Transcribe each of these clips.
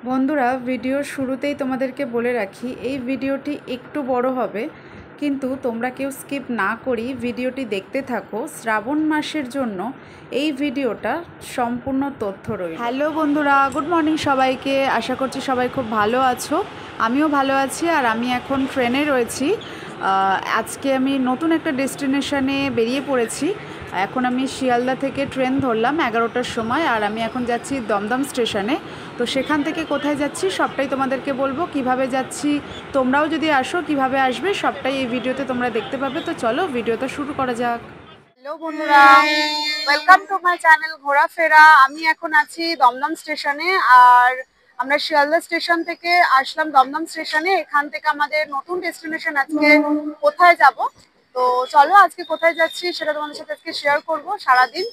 বন্ধুরা, ভিডিওর শুরুতেই তোমাদেরকে বলে রাখি, এই ভিডিওটি একটু বড় হবে, কিন্তু তোমরা কেউ স্কিপ না করেই ভিডিওটি দেখতে থাকো। শ্রাবণ মাসের জন্য এই ভিডিওটা সম্পূর্ণ তথ্য রয়েছে। হ্যালো বন্ধুরা, গুড মর্নিং সবাইকে। আশা করছি সবাই খুব ভালো আছো। আমিও ভালো আছি। আর আমি এখন ট্রেনে রয়েছি। আজকে আমি নতুন একটা ডেস্টিনেশনে বেরিয়ে পড়েছি। এখন আমি শিয়ালদা থেকে ট্রেন ধরলাম 11টার সময়, আর আমি এখন যাচ্ছি দমদম স্টেশনে। তো সেখান থেকে কোথায় যাচ্ছি সবটাই তোমাদেরকে বলবো। কিভাবে যাচ্ছি, তোমরাও যদি আসো কিভাবে আসবে সবটাই এই ভিডিওতে তোমরা দেখতে পাবে। তো চলো ভিডিওটা শুরু করা যাক। হ্যালো বন্ধুরা, ওয়েলকাম টু মাই চ্যানেল ঘোরাফেরা। আমি এখন আছি দমদম স্টেশনে, আর আমরা শিয়ালদা স্টেশন থেকে আসলাম দমদম স্টেশনে। এখান থেকে আমাদের নতুন ডেস্টিনেশন আজকে কোথায় যাব। তো চলো আজকে কোথায় যাচ্ছি সেটা তোমাদের সাথে আজকে শেয়ার করবো সারাদিন।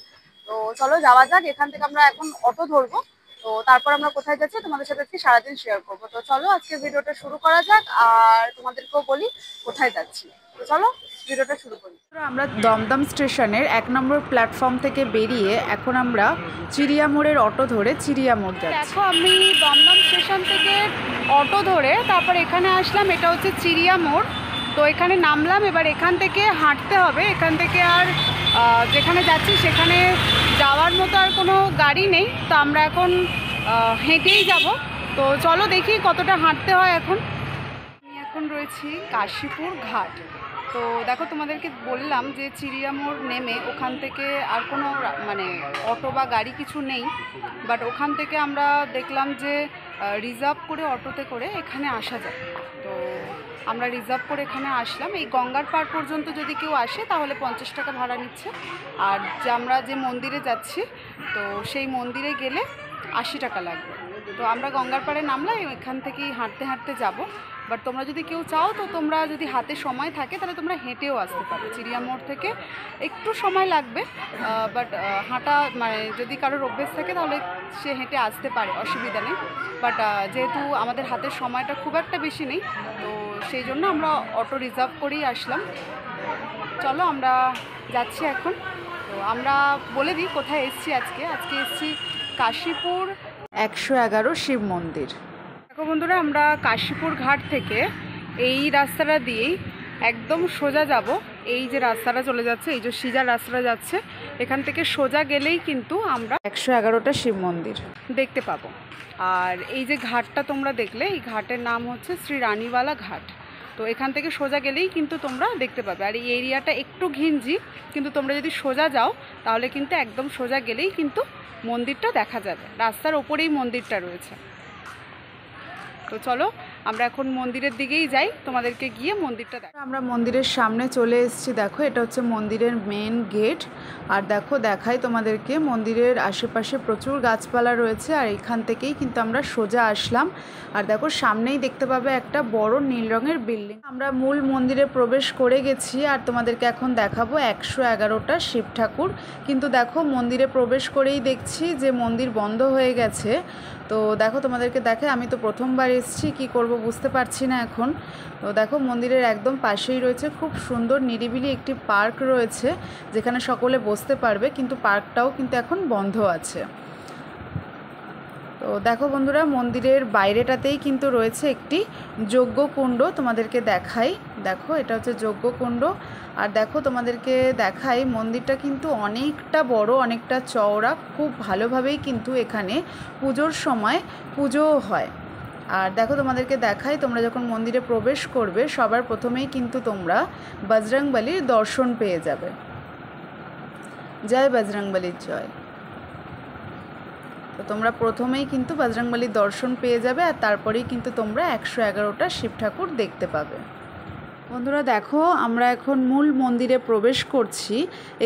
তো চলো যাওয়া যাক। এখান থেকে আমরা এখন অটো ধরবো। তো তারপর আমরা কোথায় যাচ্ছি তোমাদের সাথে আজকে সারাদিন শেয়ার করবো। তো চলো আজকে ভিডিওটা শুরু করা যাক, আর তোমাদেরকেও বলি কোথায় যাচ্ছি। তো চলো ভিডিওটা শুরু করি। আমরা দমদম স্টেশনের 1 নম্বর প্ল্যাটফর্ম থেকে বেরিয়ে এখন আমরা চিড়িয়া মোড়ের অটো ধরে চিড়িয়া মোড় যাচ্ছি। দেখো, আমি দমদম স্টেশন থেকে অটো ধরে তারপর এখানে আসলাম। এটা হচ্ছে চিড়িয়া মোড়। তো এখানে নামলাম। এবার এখান থেকে হাঁটতে হবে। এখান থেকে আর যেখানে যাচ্ছি সেখানে যাওয়ার মতো আর কোনো গাড়ি নেই। তো আমরা এখন হেঁটেই যাব। তো চলো দেখি কতটা হাঁটতে হয়। এখন আমি এখন রয়েছি কাশীপুর ঘাট। তো দেখো, তোমাদেরকে বললাম যে চিড়িয়া মোড় নেমে ওখান থেকে আর কোনো মানে অটো বা গাড়ি কিছু নেই, বাট ওখান থেকে আমরা দেখলাম যে রিজার্ভ করে অটোতে করে এখানে আসা যায়। তো আমরা রিজার্ভ করে এখানে আসলাম। এই গঙ্গার পাড় পর্যন্ত যদি কেউ আসে তাহলে 50 টাকা ভাড়া নিচ্ছে, আর যে আমরা যে মন্দিরে যাচ্ছি তো সেই মন্দিরে গেলে 80 টাকা লাগবে। তো আমরা গঙ্গার পাড়ে নামলাম, এখান থেকেই হাঁটতে হাঁটতে যাব। বাট তোমরা যদি কেউ চাও, তো তোমরা যদি হাতে সময় থাকে তাহলে তোমরা হেঁটেও আসতে পারো। চিড়িয়া মোড় থেকে একটু সময় লাগবে, বাট হাঁটা মানে যদি কারোর অভ্যেস থাকে তাহলে সে হেঁটে আসতে পারে, অসুবিধা নেই। বাট যেহেতু আমাদের হাতের সময়টা খুব একটা বেশি নেই, তো সেই জন্য আমরা অটো রিজার্ভ করেই আসলাম। চলো আমরা যাচ্ছি এখন। তো আমরা বলে দিই কোথায় এসেছি। আজকে এসেছি কাশীপুর 111 শিব মন্দির। দেখো বন্ধুরা, আমরা কাশীপুর ঘাট থেকে এই রাস্তাটা দিয়েই একদম সোজা যাব। এই যে রাস্তাটা চলে যাচ্ছে, এই যে সিজা রাস্তাটা যাচ্ছে, এখান থেকে সোজা গেলেই কিন্তু আমরা 111টা শিব মন্দির দেখতে পাবো। আর এই যে ঘাটটা তোমরা দেখলে, এই ঘাটের নাম হচ্ছে শ্রী রানীবালা ঘাট। তো এখান থেকে সোজা গেলেই কিন্তু তোমরা দেখতে পাবে। আর এই এরিয়াটা একটু ঘিঞ্জি, কিন্তু তোমরা যদি সোজা যাও তাহলে কিন্তু একদম সোজা গেলেই কিন্তু মন্দিরটা দেখা যাবে। রাস্তার ওপরেই মন্দিরটা রয়েছে। তো চলো আমরা এখন মন্দিরের দিকেই যাই, তোমাদেরকে গিয়ে মন্দিরটা দেখো। আমরা মন্দিরের সামনে চলে এসেছি। দেখো, এটা হচ্ছে মন্দিরের মেন গেট। আর দেখো, দেখাই তোমাদেরকে, মন্দিরের আশেপাশে প্রচুর গাছপালা রয়েছে। আর এখান থেকেই কিন্তু আমরা সোজা আসলাম। আর দেখো, সামনেই দেখতে পাবে একটা বড় নীল রঙের বিল্ডিং। আমরা মূল মন্দিরে প্রবেশ করে গেছি, আর তোমাদেরকে এখন দেখাবো 111টা শিব ঠাকুর। কিন্তু দেখো, মন্দিরে প্রবেশ করেই দেখছি যে মন্দির বন্ধ হয়ে গেছে। তো দেখো, তোমাদেরকে দেখে, আমি তো প্রথমবার এসেছি, কি করব বুঝতে পারছি না এখন। তো দেখো, মন্দিরের একদম পাশেই রয়েছে খুব সুন্দর নিরিবিলি একটি পার্ক রয়েছে, যেখানে সকলে বসতে পারবে, কিন্তু পার্কটাও কিন্তু এখন বন্ধ আছে। তো দেখো বন্ধুরা, মন্দিরের বাইরেটাতেই কিন্তু রয়েছে একটি যজ্ঞকুণ্ড, তোমাদেরকে দেখাই। দেখো, এটা হচ্ছে যজ্ঞকুণ্ড। আর দেখো, তোমাদেরকে দেখাই, মন্দিরটা কিন্তু অনেকটা বড়, অনেকটা চওড়া। খুব ভালোভাবেই কিন্তু এখানে পুজোর সময় পুজোও হয়। আর দেখো, তোমাদেরকে দেখাই, তোমরা যখন মন্দিরে প্রবেশ করবে সবার প্রথমেই কিন্তু তোমরা বজরংবলীর দর্শন পেয়ে যাবে। জয় বজরংবলীর জয়। তো তোমরা প্রথমেই কিন্তু বজরংবলীর দর্শন পেয়ে যাবে, আর তারপরেই কিন্তু তোমরা 111টা শিব ঠাকুর দেখতে পাবে। বন্ধুরা দেখো, আমরা এখন মূল মন্দিরে প্রবেশ করছি।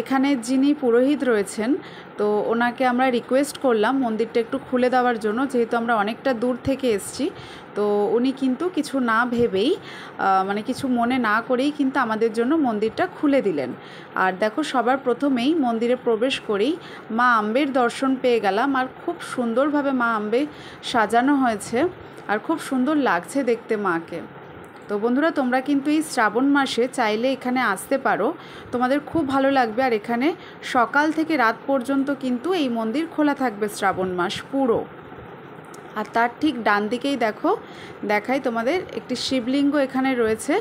এখানে যিনি পুরোহিত রয়েছেন, তো ওনাকে আমরা রিকোয়েস্ট করলাম মন্দিরটা একটু খুলে দেওয়ার জন্য, যেহেতু আমরা অনেকটা দূর থেকে এসেছি। তো উনি কিন্তু কিছু না ভেবেই, মানে কিছু মনে না করেই কিন্তু আমাদের জন্য মন্দিরটা খুলে দিলেন। আর দেখো, সবার প্রথমেই মন্দিরে প্রবেশ করেই মা আম্বের দর্শন পেয়ে গেলাম। আর খুব সুন্দরভাবে মা আম্বে সাজানো হয়েছে, আর খুব সুন্দর লাগছে দেখতে মাকে। তো বন্ধুরা, তোমরা কিন্তু এই শ্রাবণ মাসে চাইলে এখানে আসতে পারো, তোমাদের খুব ভালো লাগবে। আর এখানে সকাল থেকে রাত পর্যন্ত কিন্তু এই মন্দির খোলা থাকবে শ্রাবণ মাস পুরো। আর তার ঠিক ডান দিকেই দেখাই তোমাদের একটি শিবলিঙ্গ এখানে রয়েছে,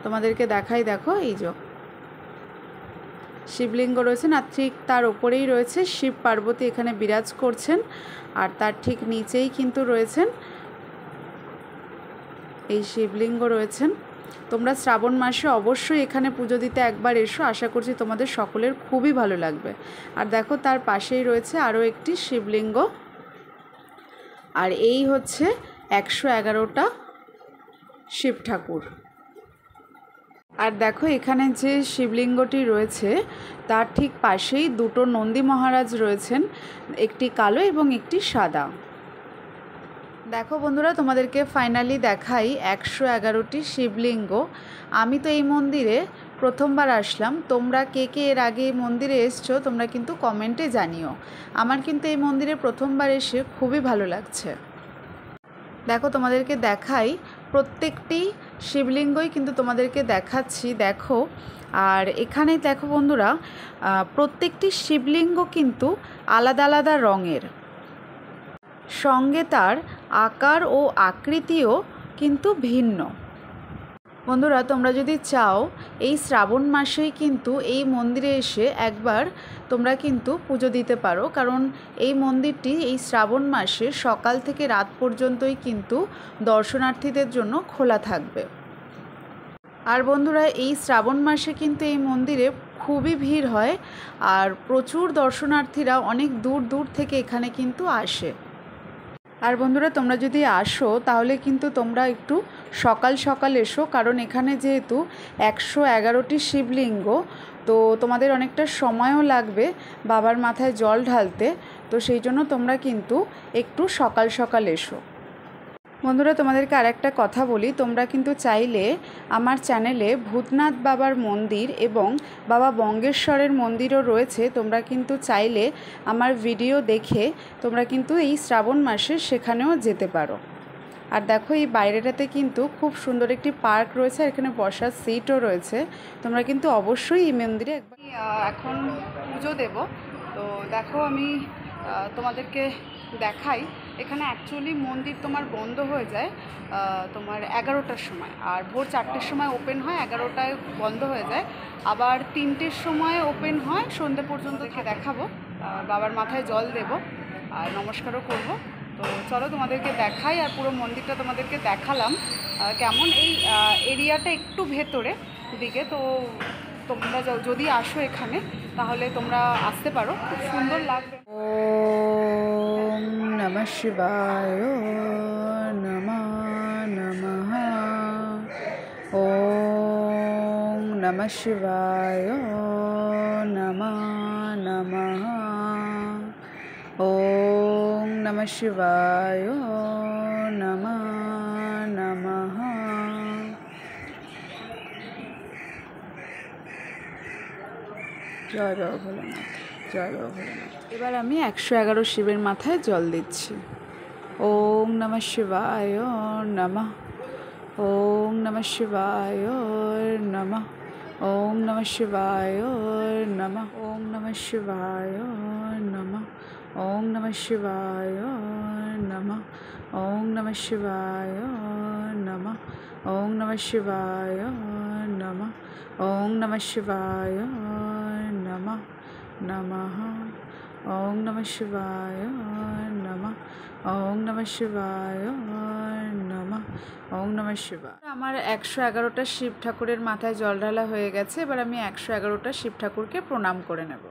তোমাদেরকে দেখাই। দেখো এই যে শিবলিঙ্গ রয়েছে না, ঠিক তার ওপরেই রয়েছে শিব পার্বতী এখানে বিরাজ করছেন। আর তার ঠিক নিচেই কিন্তু রয়েছেন এই শিবলিঙ্গ রয়েছেন। তোমরা শ্রাবণ মাসে অবশ্যই এখানে পুজো দিতে একবার এসো, আশা করছি তোমাদের সকলের খুবই ভালো লাগবে। আর দেখো তার পাশেই রয়েছে আরও একটি শিবলিঙ্গ। আর এই হচ্ছে 111টা শিব ঠাকুর। আর দেখো এখানে যে শিবলিঙ্গটি রয়েছে তার ঠিক পাশেই দুটো নন্দী মহারাজ রয়েছেন, একটি কালো এবং একটি সাদা। দেখো বন্ধুরা, তোমাদেরকে ফাইনালি দেখাই 111টি শিবলিঙ্গ। আমি তো এই মন্দিরে প্রথমবার আসলাম, তোমরা কে কে এর আগে এই মন্দিরে এসছো তোমরা কিন্তু কমেন্টে জানিও। আমার কিন্তু এই মন্দিরে প্রথমবার এসে খুবই ভালো লাগছে। দেখো তোমাদেরকে দেখাই, প্রত্যেকটি শিবলিঙ্গই কিন্তু তোমাদেরকে দেখাচ্ছি, দেখো। আর এখানে দেখো বন্ধুরা, প্রত্যেকটি শিবলিঙ্গ কিন্তু আলাদা আলাদা রঙের, সঙ্গে তার আকার ও আকৃতিও কিন্তু ভিন্ন। বন্ধুরা, তোমরা যদি চাও এই শ্রাবণ মাসেই কিন্তু এই মন্দিরে এসে একবার তোমরা কিন্তু পুজো দিতে পারো, কারণ এই মন্দিরটি এই শ্রাবণ মাসে সকাল থেকে রাত পর্যন্তই কিন্তু দর্শনার্থীদের জন্য খোলা থাকবে। আর বন্ধুরা, এই শ্রাবণ মাসে কিন্তু এই মন্দিরে খুবই ভিড় হয়, আর প্রচুর দর্শনার্থীরা অনেক দূর দূর থেকে এখানে কিন্তু আসে। আর বন্ধুরা, তোমরা যদি আসো তাহলে কিন্তু তোমরা একটু সকাল সকাল এসো, কারণ এখানে যেহেতু 111টি শিবলিঙ্গ, তো তোমাদের অনেকটা সময়ও লাগবে বাবার মাথায় জল ঢালতে, তো সেই জন্য তোমরা কিন্তু একটু সকাল সকাল এসো। বন্ধুরা, তোমাদেরকে আরেকটা কথা বলি, তোমরা কিন্তু চাইলে আমার চ্যানেলে ভূতনাথ বাবার মন্দির এবং বাবা বঙ্গেশ্বরের মন্দিরও রয়েছে, তোমরা কিন্তু চাইলে আমার ভিডিও দেখে তোমরা কিন্তু এই শ্রাবণ মাসে সেখানেও যেতে পারো। আর দেখো এই বাইরেটাতে কিন্তু খুব সুন্দর একটি পার্ক রয়েছে, আর এখানে বসার সিটও রয়েছে, তোমরা কিন্তু অবশ্যই এই মন্দিরে একবার। এখন পুজো দেব, তো দেখো আমি তোমাদেরকে দেখাই। এখানে অ্যাকচুয়ালি মন্দির তোমার বন্ধ হয়ে যায় তোমার 11টার সময়, আর ভোর 4টের সময় ওপেন হয়, 11টায় বন্ধ হয়ে যায়, আবার 3টের সময় ওপেন হয়, সন্ধ্যে পর্যন্ত দেখাবো। বাবার মাথায় জল দেব আর নমস্কারও করব। তো চলো তোমাদেরকে দেখাই, আর পুরো মন্দিরটা তোমাদেরকে দেখালাম কেমন। এই এরিয়াটা একটু ভেতরে দিকে, তো তোমরা যদি আসো এখানে তাহলে তোমরা আসতে পারো, খুব সুন্দর লাগবে। ওম নমঃ শিবায় নমঃ নমঃ। ওম নমঃ শিবায় নমঃ নমঃ। ওম নমঃ শিবায় নমঃ নমঃ। জয় বাবা ভোলানাথ, জয় বাবা ভোলানাথ। এবার আমি 111 শিবের মাথায় জল দিচ্ছি। ওম নমঃ শিবায় নমঃ। ওম নমঃ শিবায় নমঃ। ওম নমঃ শিবায় নমঃ। ওম নমঃ শিবায় নমঃ। ওম নমঃ শিবায় নমঃ। ওম নমঃ শিবায় নমঃ। ওম নমঃ শিবায় নমঃ। ওম নমঃ শিবায় নমঃ নমঃ। ওম নমঃ শিবায় নমঃ। ওম নমঃ শিবায় নমঃ। ওম নমঃ শিবায়। আমার 111টা শিব ঠাকুরের মাথায় জল ঢালা হয়ে গেছে, এবার আমি 111টা শিব ঠাকুরকে প্রণাম করে নেব।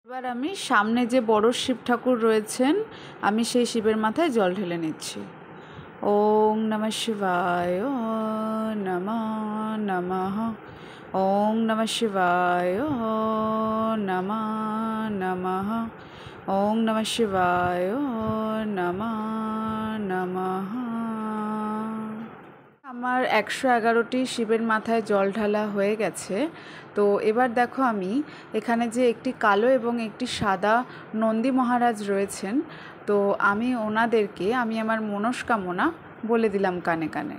এবার আমি সামনে যে বড় শিব ঠাকুর রয়েছেন, আমি সেই শিবের মাথায় জল ঢেলে নিচ্ছি। ওং নমঃ শিবায়, নমঃ নমঃ। ওং নমঃ শিবায়, নমঃ নমঃ। ওং নমঃ শিবায়, নমঃ নমঃ। আমার 111টি শিবের মাথায় জল ঢালা হয়ে গেছে। তো এবার দেখো আমি এখানে যে একটি কালো এবং একটি সাদা নন্দী মহারাজ রয়েছেন, তো আমি ওনাদেরকে আমার মনস্কামনা বলে দিলাম কানে কানে।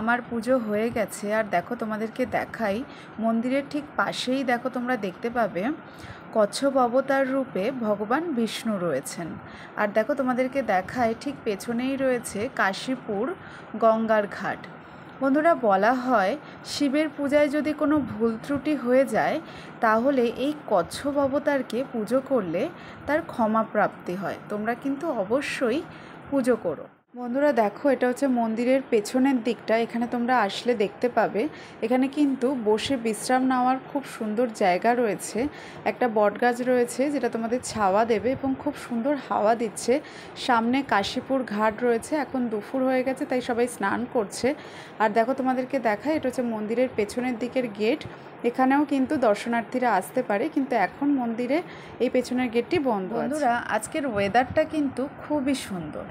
আমার পুজো হয়ে গেছে। আর দেখো তোমাদেরকে দেখাই, মন্দিরের ঠিক পাশেই দেখো তোমরা দেখতে পাবে কচ্ছপ অবতার রূপে ভগবান বিষ্ণু রয়েছেন। আর দেখো তোমাদেরকে দেখাই, ঠিক পেছনেই রয়েছে কাশীপুর গঙ্গার ঘাট। বন্ধুরা, বলা হয় শিবের পূজায় যদি কোনো ভুল ত্রুটি হয়ে যায়, তাহলে এই কচ্ছপ অবতারকে পুজো করলে তার ক্ষমা প্রাপ্তি হয়। তোমরা কিন্তু অবশ্যই পুজো করো। বন্ধুরা দেখো, এটা হচ্ছে মন্দিরের পেছনের দিকটা। এখানে তোমরা আসলে দেখতে পাবে, এখানে কিন্তু বসে বিশ্রাম নেওয়ার খুব সুন্দর জায়গা রয়েছে। একটা বটগাছ রয়েছে যেটা তোমাদের ছাওয়া দেবে এবং খুব সুন্দর হাওয়া দিচ্ছে। সামনে কাশীপুর ঘাট রয়েছে। এখন দুপুর হয়ে গেছে, তাই সবাই স্নান করছে। আর দেখো তোমাদেরকে দেখায়, এটা হচ্ছে মন্দিরের পেছনের দিকের গেট। এখানেও কিন্তু দর্শনার্থীরা আসতে পারে, কিন্তু এখন মন্দিরে এই পেছনের গেটটি বন্ধ। বন্ধুরা, আজকের ওয়েদারটা কিন্তু খুবই সুন্দর।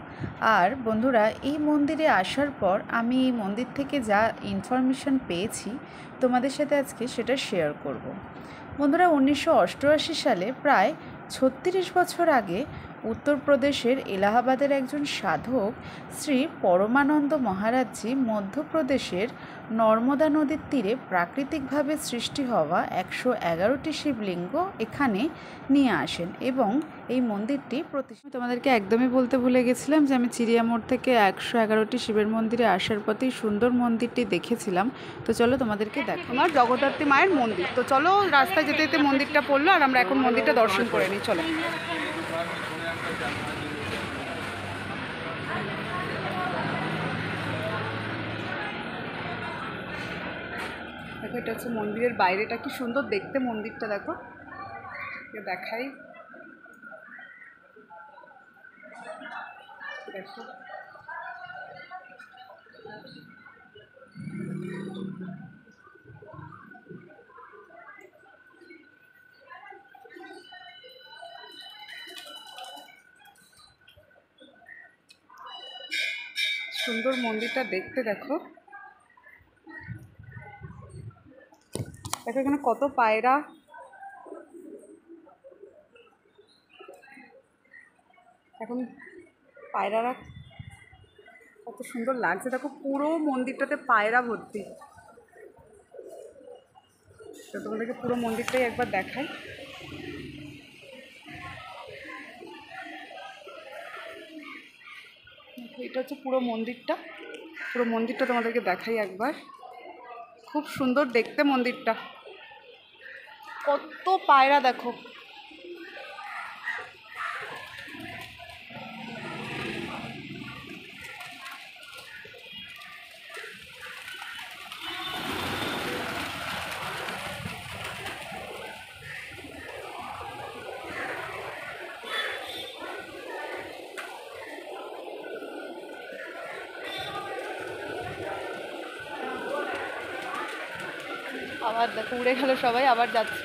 আর বন্ধুরা, এই মন্দিরে আসার পর আমি এই মন্দির থেকে যা ইনফরমেশন পেয়েছি তোমাদের সাথে আজকে সেটা শেয়ার করব। বন্ধুরা, 1988 সালে প্রায় 36 বছর আগে উত্তরপ্রদেশের এলাহাবাদের একজন সাধক শ্রী পরমানন্দ মহারাজজি মধ্যপ্রদেশের নর্মদা নদীর তীরে প্রাকৃতিকভাবে সৃষ্টি হওয়া 111টি শিবলিঙ্গ এখানে নিয়ে আসেন এবং এই মন্দিরটি প্রতিষ্ঠা। তোমাদেরকে একদমই বলতে ভুলে গেছিলাম যে আমি চিড়িয়ামোড় থেকে 111টি শিবের মন্দিরে আসার পথেই সুন্দর মন্দিরটি দেখেছিলাম। তো চলো তোমাদেরকে দেখো, আমার জগদ্ধাত্রী মায়ের মন্দির। তো চলো, রাস্তায় যেতে যেতে মন্দিরটা পড়লো আর আমরা এখন মন্দিরটা দর্শন করে নিই। চলো। দেখো, এটা হচ্ছে মন্দিরের বাইরেটা, কি সুন্দর দেখতে মন্দিরটা। দেখো, দেখাই। দেখো, সুন্দর মন্দিরটা দেখতে। দেখো, দেখো এখানে কত পায়রা। এখন পায়রারা কত সুন্দর লাগছে। দেখো, পুরো মন্দিরটাতে পায়রা ভর্তি। তো তোমাদেরকে পুরো মন্দিরটাই একবার দেখাই। এটা হচ্ছে পুরো মন্দিরটা। পুরো মন্দিরটা তোমাদেরকে দেখাই একবার। খুব সুন্দর দেখতে মন্দিরটা। কত পায়রা দেখো। আবার দেখো, উড়ে গেল সবাই, আবার যাচ্ছে।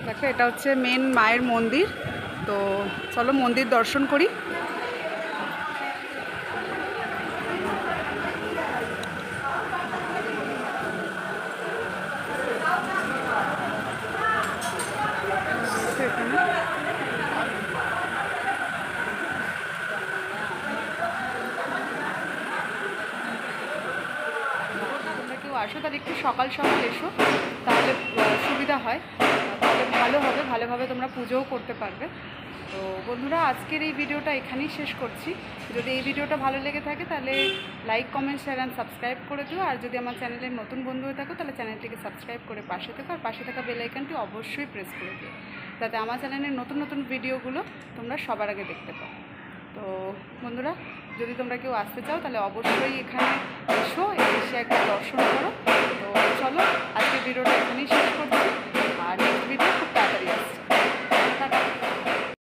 দেখো, এটা হচ্ছে মেন মায়ের মন্দির। তো চলো মন্দির দর্শন করি। আসো, তাহলে একটু সকাল সকাল এসো, তাহলে সুবিধা হয়, তাহলে ভালো হবে, ভালোভাবে তোমরা পুজোও করতে পারবে। তো বন্ধুরা, আজকের এই ভিডিওটা এখানেই শেষ করছি। যদি এই ভিডিওটা ভালো লেগে থাকে তাহলে like, comment, share and subscribe করে দিও। আর যদি আমার চ্যানেলের নতুন বন্ধু হয়ে থাকো তাহলে চ্যানেলটিকে সাবস্ক্রাইব করে পাশে থেকো, আর পাশে থাকা বেল আইকনটি অবশ্যই প্রেস করে দিও, যাতে আমার চ্যানেলের নতুন নতুন ভিডিওগুলো তোমরা সবার আগে দেখতে পাও। তো বন্ধুরা, যদি তোমরা কেউ আসতে চাও তাহলে অবশ্যই এখানে এসো, এসে একটা দর্শন করো। তো চলো, আজকে ভিডিওটা এখানেই শেষ করছি।